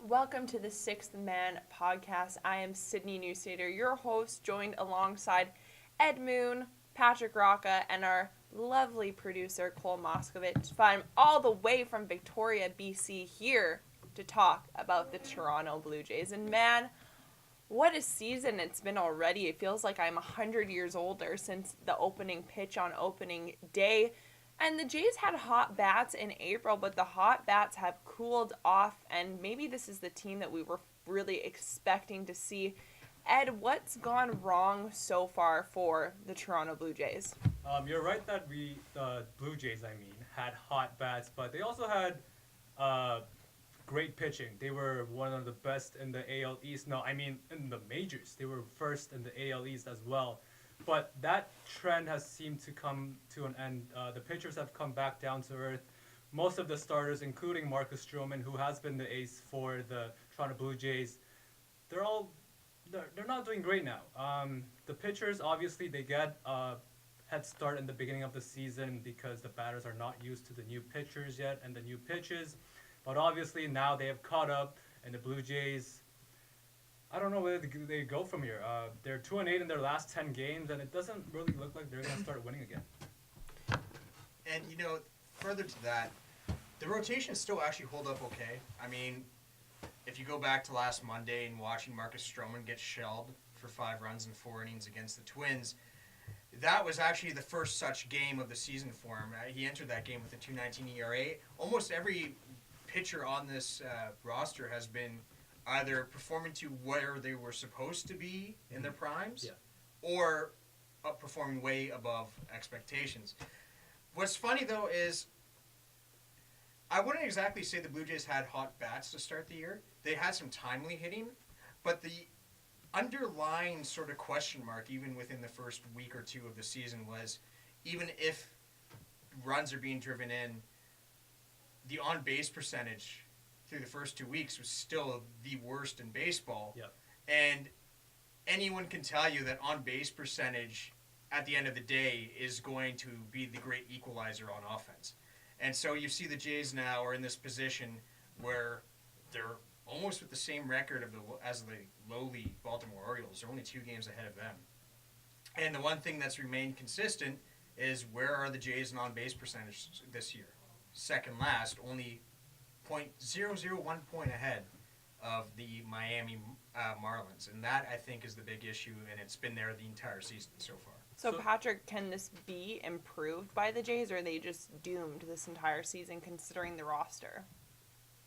Welcome to the Sixth Man podcast. I am Sydney Newstater, your host, joined alongside Ed Moon, Patrick Rocca, and our lovely producer, Cole Moskovich. I'm all the way from Victoria, BC, here to talk about the Toronto Blue Jays. And man, what a season it's been already. It feels like I'm 100 years older since the opening pitch on opening day. And the Jays had hot bats in April, but the hot bats have cooled off, and maybe this is the team that we were really expecting to see. Ed, what's gone wrong so far for the Toronto Blue Jays? You're right that the Blue Jays, had hot bats, but they also had uh, great pitching. They were one of the best in the AL East. No, in the majors. They were first in the AL East as well. But that trend has seemed to come to an end. The pitchers have come back down to earth. Most of the starters, including Marcus Stroman, who has been the ace for the Toronto Blue Jays, they're all they're not doing great now. The pitchers, obviously, they get a head start in the beginning of the season because the batters are not used to the new pitchers yet and the new pitches. But obviously now they have caught up, and the Blue Jays, I don't know where they go from here. They're 2-8 in their last 10 games, and it doesn't really look like they're going to start winning again. And, further to that, the rotations still actually hold up okay. If you go back to last Monday and watching Marcus Stroman get shelled for 5 runs in 4 innings against the Twins, that was actually the first such game of the season for him. He entered that game with a 2.19 ERA. Almost every pitcher on this roster has been either performing to where they were supposed to be in their primes, or performing way above expectations. What's funny, though, is I wouldn't exactly say the Blue Jays had hot bats to start the year. They had some timely hitting, but the underlying sort of question mark, even within the first week or two of the season, was even if runs are being driven in, the on-base percentage through the first 2 weeks was still the worst in baseball. Yep. And anyone can tell you that on-base percentage at the end of the day is going to be the great equalizer on offense. And so you see the Jays now are in this position where they're almost with the same record as the lowly Baltimore Orioles. They're only 2 games ahead of them. And the one thing that's remained consistent is where are the Jays in on-base percentage this year? Second last, only .001 point ahead of the Miami Marlins. And that, I think, is the big issue, and it's been there the entire season so far. So, Patrick, can this be improved by the Jays, or are they just doomed this entire season considering the roster?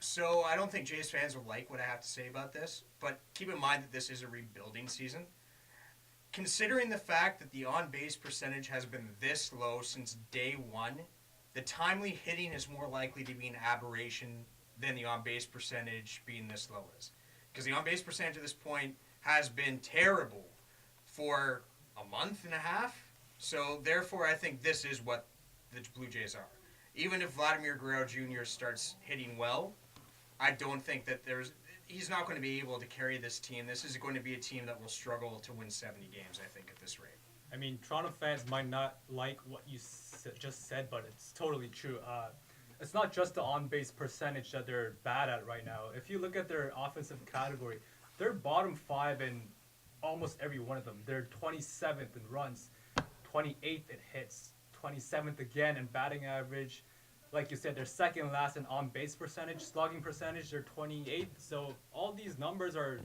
So I don't think Jays fans will like what I have to say about this, but keep in mind that this is a rebuilding season. Considering the fact that the on-base percentage has been this low since day one, the timely hitting is more likely to be an aberration than the on-base percentage being this low is. Because the on-base percentage at this point has been terrible for a month and a half. So therefore, I think this is what the Blue Jays are. Even if Vladimir Guerrero Jr. starts hitting well, I don't think that he's not going to be able to carry this team. This is going to be a team that will struggle to win 70 games, I think, at this rate. Toronto fans might not like what you just said, but it's totally true. It's not just the on-base percentage that they're bad at right now. If you look at their offensive category, they're bottom 5 in almost every one of them. They're 27th in runs, 28th in hits, 27th again in batting average. Like you said, they're second last in on-base percentage, slugging percentage, they're 28th. So all these numbers are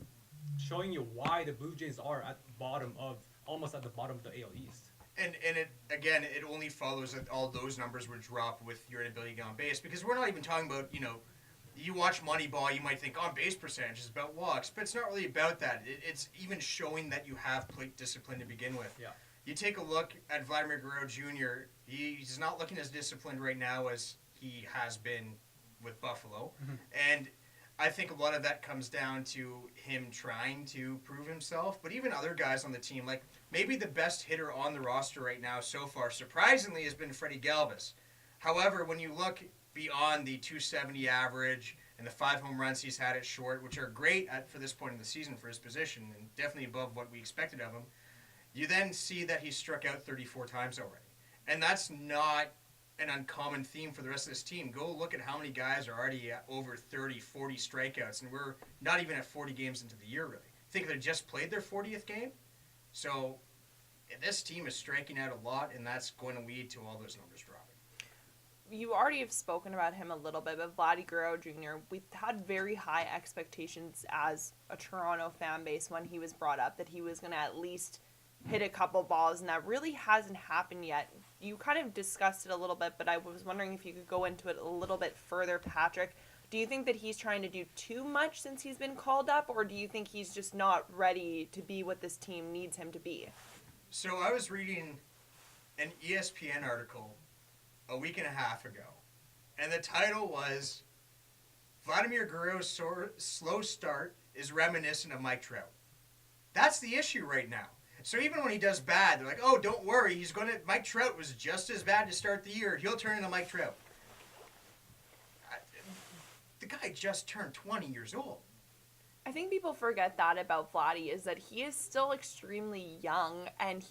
showing you why the Blue Jays are almost at the bottom of the AL East. And it only follows that all those numbers would drop with your inability to get on base, because we're not even talking about, you watch Moneyball, you might think on-base percentage is about walks, but it's not really about that. It's even showing that you have plate discipline to begin with. Yeah. You take a look at Vladimir Guerrero Jr., he's not looking as disciplined right now as he has been with Buffalo. Mm-hmm. And I think a lot of that comes down to him trying to prove himself. But even other guys on the team, like maybe the best hitter on the roster right now so far, surprisingly, has been Freddie Galvis. However, when you look beyond the 270 average and the 5 home runs he's had at short, which are great for this point in the season for his position and definitely above what we expected of him, you then see that he's struck out 34 times already. And that's not an uncommon theme for the rest of this team. Go look at how many guys are already at over 30, 40 strikeouts, and we're not even at 40 games into the year, really. I think they just played their 40th game. So this team is striking out a lot, and that's going to lead to all those numbers dropping. You already have spoken about him a little bit, but Vladdy Guerrero Jr., we had very high expectations as a Toronto fan base when he was brought up, that he was going to at least hit a couple balls, and that really hasn't happened yet. You kind of discussed it a little bit, but I was wondering if you could go into it a little bit further, Patrick. Do you think that he's trying to do too much since he's been called up, or do you think he's just not ready to be what this team needs him to be? So I was reading an ESPN article a week and a half ago, and the title was Vladimir Guerrero's slow start is reminiscent of Mike Trout. That's the issue right now. So even when he does bad, they're like, oh, don't worry, Mike Trout was just as bad to start the year. He'll turn into Mike Trout. The guy just turned 20 years old. I think people forget that about Vladdy, is that he is still extremely young, and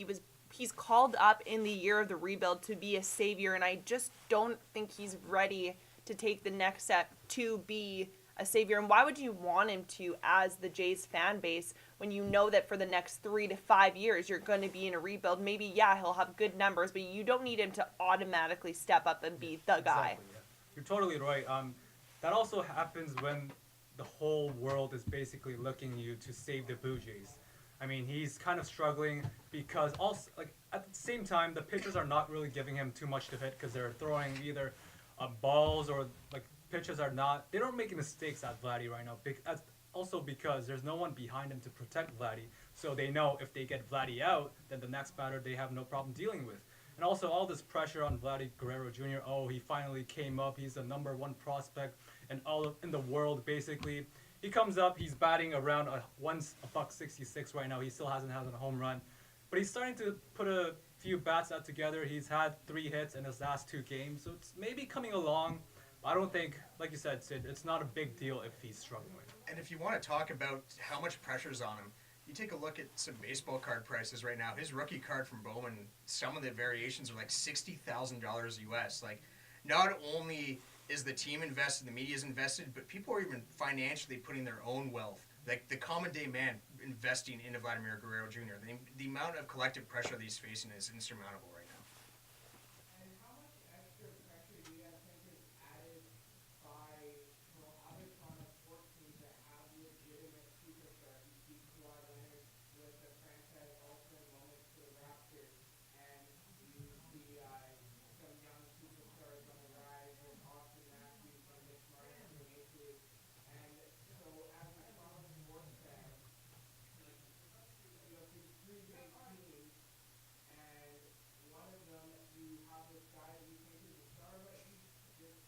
he's called up in the year of the rebuild to be a savior, and I just don't think he's ready to take the next step to be a savior. And why would you want him to as the Jays fan base when you know that for the next 3 to 5 years you're going to be in a rebuild? Maybe, yeah, he'll have good numbers, but you don't need him to automatically step up and be the guy. Exactly, yeah. You're totally right. That also happens when the whole world is basically looking at you to save the Blue Jays. I mean, he's kind of struggling because also, like, at the same time, the pitchers are not really giving him too much to hit because they're throwing either balls or, like, pitchers are not. They don't make mistakes at Vladdy right now. Also because there's no one behind him to protect Vladdy. So they know if they get Vladdy out, then the next batter they have no problem dealing with. And also all this pressure on Vladdy Guerrero Jr. Oh, he finally came up. He's the number one prospect in the world, basically. He comes up. He's batting around a $1.66 right now. He still hasn't had a home run. But he's starting to put a few bats out together. He's had 3 hits in his last 2 games. So it's maybe coming along. I don't think, like you said, Sid, it's not a big deal if he's struggling. And if you want to talk about how much pressure's on him, you take a look at some baseball card prices right now. His rookie card from Bowman, some of the variations are like $60,000 US. Like, not only is the team invested, the media's invested, but people are even financially putting their own wealth. Like the common day man investing into Vladimir Guerrero Jr. The amount of collective pressure that he's facing is insurmountable right now. And how much extra pressure do you guys think is added by other Toronto sports teams that have legitimate superstars? You see Kawhi Leonard with the franchise altering moment to the Raptors, and you see some young superstars on the rise with Austin Matthews, Marcus Smart, and Mason. And so as a Toronto sports fan, these 3 big teams, and one of them, you have this guy that you think is a star, but he's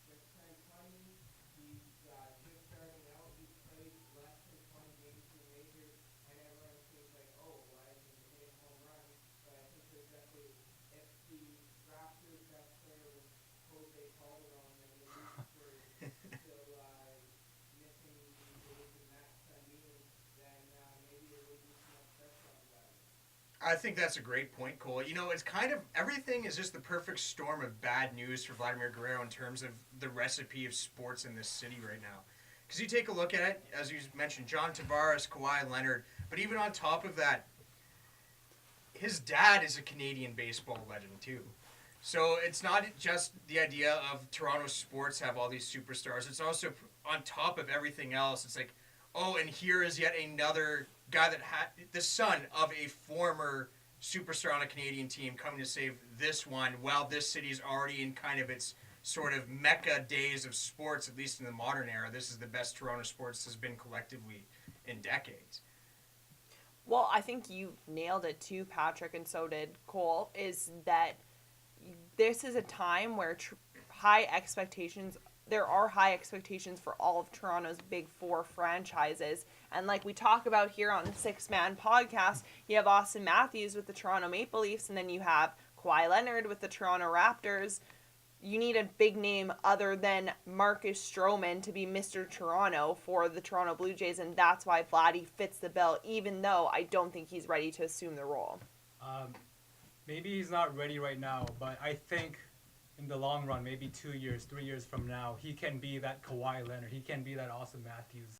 just turned 20. He's just starting out. He's played less than 20 games in the majors, and everyone seems like, oh, why isn't he hitting home runs? But I think there's definitely, if the Raptors' best player was Jose Calderon, and the Leafs were still missing the days of Matt Sundin, then maybe there wouldn't be so much pressure on that. I think that's a great point, Cole. You know, it's kind of everything is just the perfect storm of bad news for Vladimir Guerrero in terms of the recipe of sports in this city right now. Because you take a look at it, as you mentioned, John Tavares, Kawhi Leonard, but even on top of that, his dad is a Canadian baseball legend too. So it's not just the idea of Toronto sports have all these superstars. It's also on top of everything else. It's like, oh, and here is yet another guy that had the son of a former superstar on a Canadian team coming to save this one while this city's already in kind of its sort of mecca days of sports, at least in the modern era. This is the best Toronto sports has been collectively in decades. Well, I think you nailed it too, Patrick, and so did Cole, is that this is a time where there are high expectations for all of Toronto's big 4 franchises. And like we talk about here on the 6-Man podcast, you have Austin Matthews with the Toronto Maple Leafs, and then you have Kawhi Leonard with the Toronto Raptors. You need a big name other than Marcus Stroman to be Mr. Toronto for the Toronto Blue Jays, and that's why Vladdy fits the bill, even though I don't think he's ready to assume the role. Maybe he's not ready right now, but I think in the long run, maybe 2 years, 3 years from now, he can be that Kawhi Leonard. He can be that Austin Matthews